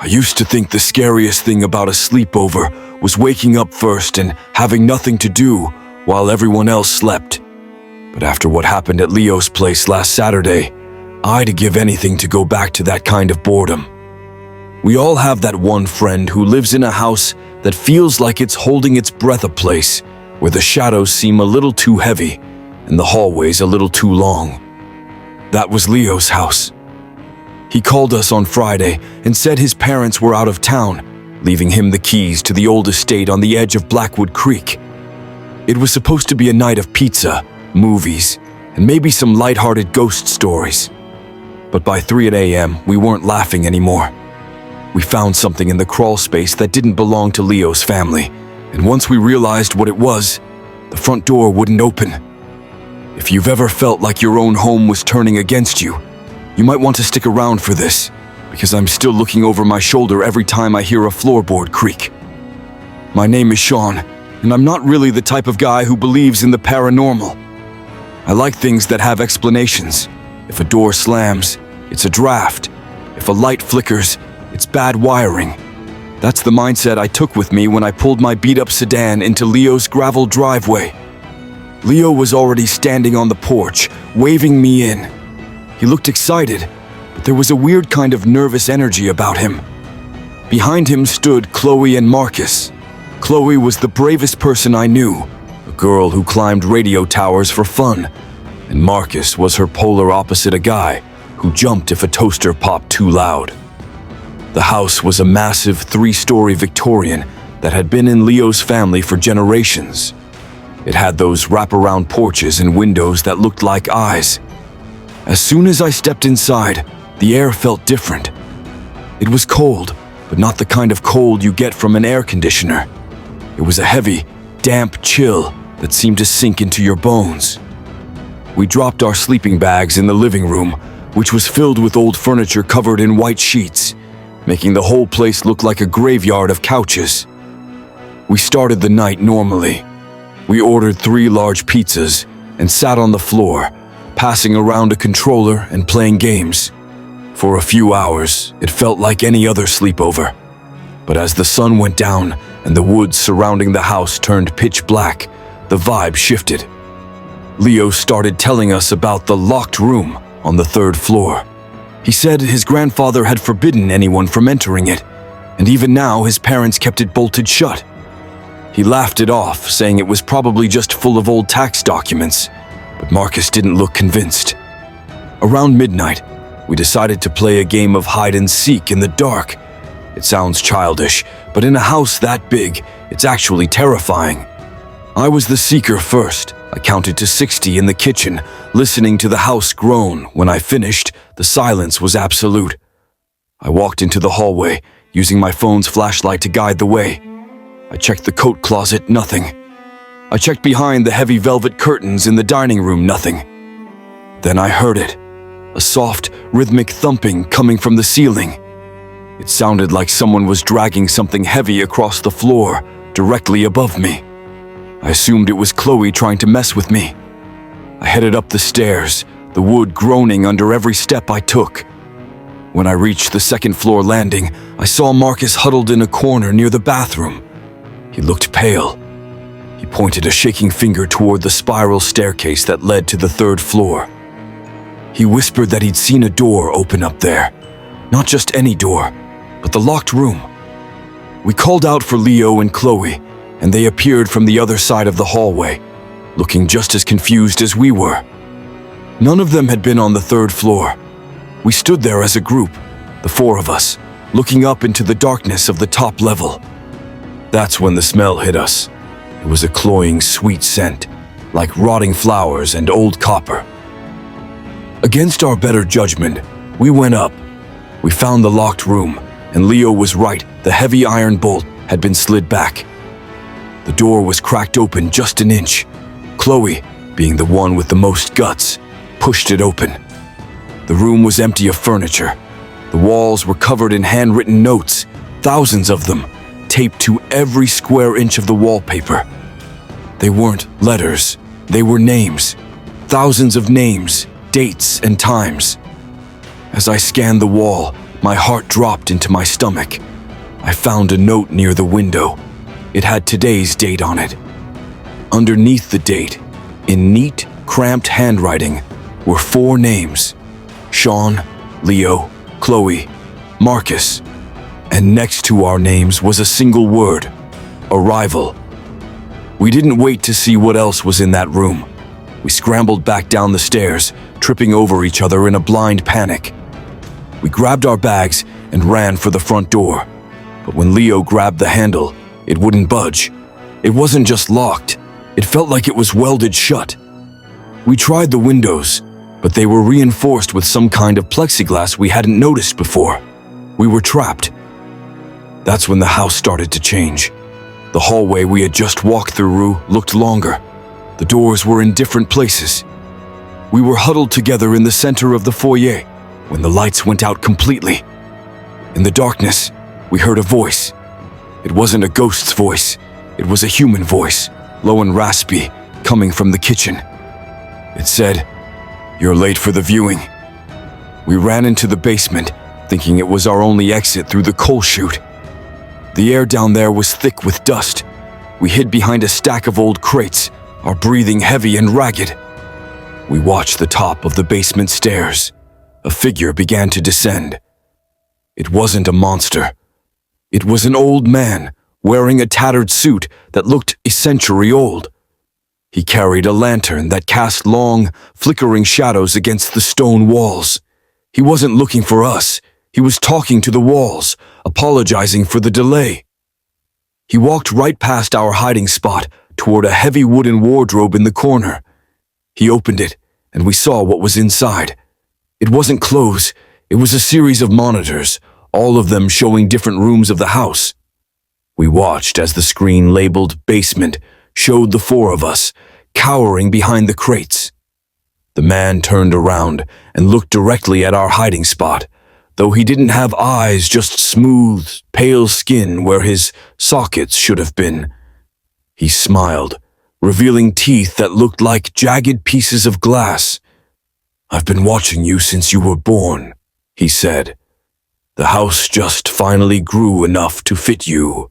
I used to think the scariest thing about a sleepover was waking up first and having nothing to do while everyone else slept. But after what happened at Leo's place last Saturday, I'd give anything to go back to that kind of boredom. We all have that one friend who lives in a house that feels like it's holding its breath, a place where the shadows seem a little too heavy and the hallways a little too long. That was Leo's house. He called us on Friday and said his parents were out of town, leaving him the keys to the old estate on the edge of Blackwood Creek. It was supposed to be a night of pizza, movies, and maybe some lighthearted ghost stories. But by 3 a.m., we weren't laughing anymore. We found something in the crawl space that didn't belong to Leo's family, and once we realized what it was, the front door wouldn't open. If you've ever felt like your own home was turning against you, you might want to stick around for this, because I'm still looking over my shoulder every time I hear a floorboard creak. My name is Sean, and I'm not really the type of guy who believes in the paranormal. I like things that have explanations. If a door slams, it's a draft. If a light flickers, it's bad wiring. That's the mindset I took with me when I pulled my beat-up sedan into Leo's gravel driveway. Leo was already standing on the porch, waving me in. He looked excited, but there was a weird kind of nervous energy about him. Behind him stood Chloe and Marcus. Chloe was the bravest person I knew, a girl who climbed radio towers for fun, and Marcus was her polar opposite, a guy who jumped if a toaster popped too loud. The house was a massive 3-story Victorian that had been in Leo's family for generations. It had those wraparound porches and windows that looked like eyes. As soon as I stepped inside, the air felt different. It was cold, but not the kind of cold you get from an air conditioner. It was a heavy, damp chill that seemed to sink into your bones. We dropped our sleeping bags in the living room, which was filled with old furniture covered in white sheets, making the whole place look like a graveyard of couches. We started the night normally. We ordered 3 large pizzas and sat on the floor, passing around a controller and playing games. For a few hours, it felt like any other sleepover. But as the sun went down and the woods surrounding the house turned pitch black, the vibe shifted. Leo started telling us about the locked room on the 3rd floor. He said his grandfather had forbidden anyone from entering it, and even now his parents kept it bolted shut. He laughed it off, saying it was probably just full of old tax documents, but Marcus didn't look convinced. Around midnight, we decided to play a game of hide and seek in the dark. It sounds childish, but in a house that big, it's actually terrifying. I was the seeker first. I counted to 60 in the kitchen, listening to the house groan. When I finished, the silence was absolute. I walked into the hallway, using my phone's flashlight to guide the way. I checked the coat closet, nothing. I checked behind the heavy velvet curtains in the dining room, nothing. Then I heard it, a soft, rhythmic thumping coming from the ceiling. It sounded like someone was dragging something heavy across the floor, directly above me. I assumed it was Chloe trying to mess with me. I headed up the stairs, the wood groaning under every step I took. When I reached the 2nd floor landing, I saw Marcus huddled in a corner near the bathroom. He looked pale. He pointed a shaking finger toward the spiral staircase that led to the 3rd floor. He whispered that he'd seen a door open up there. Not just any door, but the locked room. We called out for Leo and Chloe, and they appeared from the other side of the hallway, looking just as confused as we were. None of them had been on the 3rd floor. We stood there as a group, the 4 of us, looking up into the darkness of the top level. That's when the smell hit us. It was a cloying, sweet scent, like rotting flowers and old copper. Against our better judgment, we went up. We found the locked room, and Leo was right, the heavy iron bolt had been slid back. The door was cracked open just an inch. Chloe, being the one with the most guts, pushed it open. The room was empty of furniture. The walls were covered in handwritten notes, thousands of them, taped to every square inch of the wallpaper. They weren't letters, they were names. Thousands of names, dates, and times. As I scanned the wall, My heart dropped into my stomach. I found a note near the window. It had today's date on it. Underneath the date, in neat, cramped handwriting, were 4 names: Sean, Leo, Chloe, Marcus. And next to our names was a single word: arrival. We didn't wait to see what else was in that room. We scrambled back down the stairs, tripping over each other in a blind panic. We grabbed our bags and ran for the front door. But when Leo grabbed the handle, it wouldn't budge. It wasn't just locked. It felt like it was welded shut. We tried the windows, but they were reinforced with some kind of plexiglass we hadn't noticed before. We were trapped. That's when the house started to change. The hallway we had just walked through looked longer. The doors were in different places. We were huddled together in the center of the foyer when the lights went out completely. In the darkness, we heard a voice. It wasn't a ghost's voice. It was a human voice, low and raspy, coming from the kitchen. It said, "You're late for the viewing." We ran into the basement, thinking it was our only exit through the coal chute. The air down there was thick with dust. We hid behind a stack of old crates, our breathing heavy and ragged. We watched the top of the basement stairs. A figure began to descend. It wasn't a monster. It was an old man wearing a tattered suit that looked a century old. He carried a lantern that cast long, flickering shadows against the stone walls. He wasn't looking for us. He was talking to the walls, apologizing for the delay. He walked right past our hiding spot toward a heavy wooden wardrobe in the corner. He opened it, and we saw what was inside. It wasn't clothes. It was a series of monitors, all of them showing different rooms of the house. We watched as the screen labeled basement showed the 4 of us, cowering behind the crates. The man turned around and looked directly at our hiding spot, though he didn't have eyes, just smooth, pale skin where his sockets should have been. He smiled, revealing teeth that looked like jagged pieces of glass. "I've been watching you since you were born," he said. "The house just finally grew enough to fit you."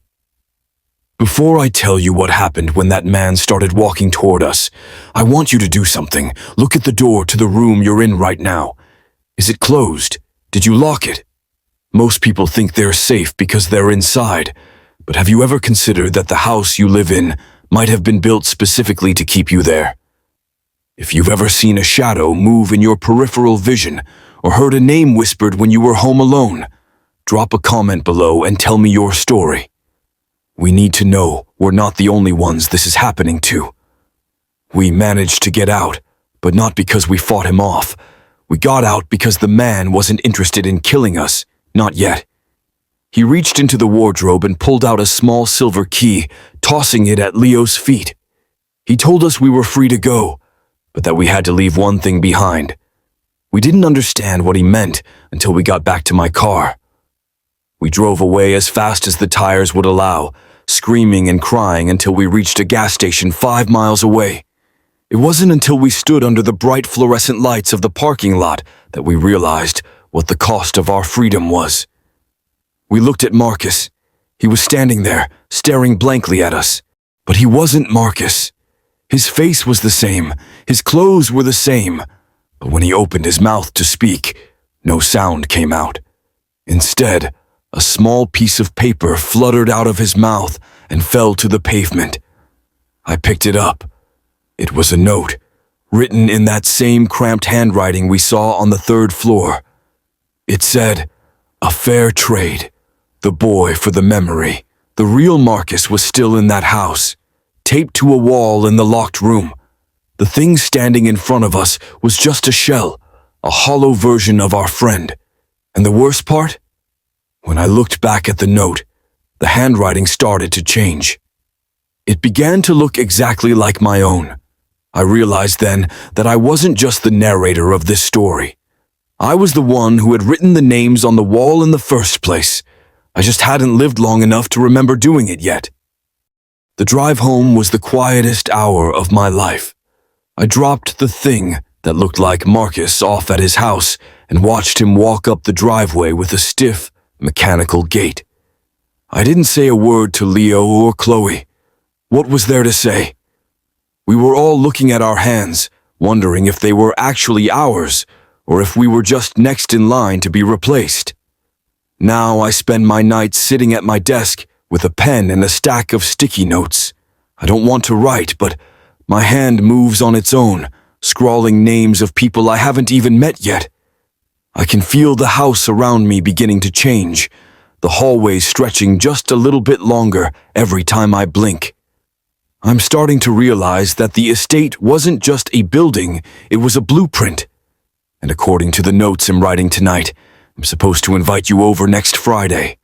Before I tell you what happened when that man started walking toward us, I want you to do something. Look at the door to the room you're in right now. Is it closed? Did you lock it? Most people think they're safe because they're inside, but have you ever considered that the house you live in might have been built specifically to keep you there? If you've ever seen a shadow move in your peripheral vision or heard a name whispered when you were home alone, drop a comment below and tell me your story. We need to know we're not the only ones this is happening to. We managed to get out, but not because we fought him off. We got out because the man wasn't interested in killing us, not yet. He reached into the wardrobe and pulled out a small silver key, tossing it at Leo's feet. He told us we were free to go, but that we had to leave one thing behind. We didn't understand what he meant until we got back to my car. We drove away as fast as the tires would allow, screaming and crying until we reached a gas station 5 miles away. It wasn't until we stood under the bright fluorescent lights of the parking lot that we realized what the cost of our freedom was. We looked at Marcus. He was standing there, staring blankly at us. But he wasn't Marcus. His face was the same, his clothes were the same, but when he opened his mouth to speak, no sound came out. Instead, a small piece of paper fluttered out of his mouth and fell to the pavement. I picked it up. It was a note, written in that same cramped handwriting we saw on the 3rd floor. It said, "A fair trade. The boy for the memory." The real Marcus was still in that house, taped to a wall in the locked room. The thing standing in front of us was just a shell, a hollow version of our friend. And the worst part? When I looked back at the note, the handwriting started to change. It began to look exactly like my own. I realized then that I wasn't just the narrator of this story. I was the one who had written the names on the wall in the first place. I just hadn't lived long enough to remember doing it yet. The drive home was the quietest hour of my life. I dropped the thing that looked like Marcus off at his house and watched him walk up the driveway with a stiff, mechanical gait. I didn't say a word to Leo or Chloe. What was there to say? We were all looking at our hands, wondering if they were actually ours, or if we were just next in line to be replaced. Now I spend my nights sitting at my desk with a pen and a stack of sticky notes. I don't want to write, but my hand moves on its own, scrawling names of people I haven't even met yet. I can feel the house around me beginning to change, the hallways stretching just a little bit longer every time I blink. I'm starting to realize that the estate wasn't just a building, it was a blueprint. And according to the notes I'm writing tonight, I'm supposed to invite you over next Friday.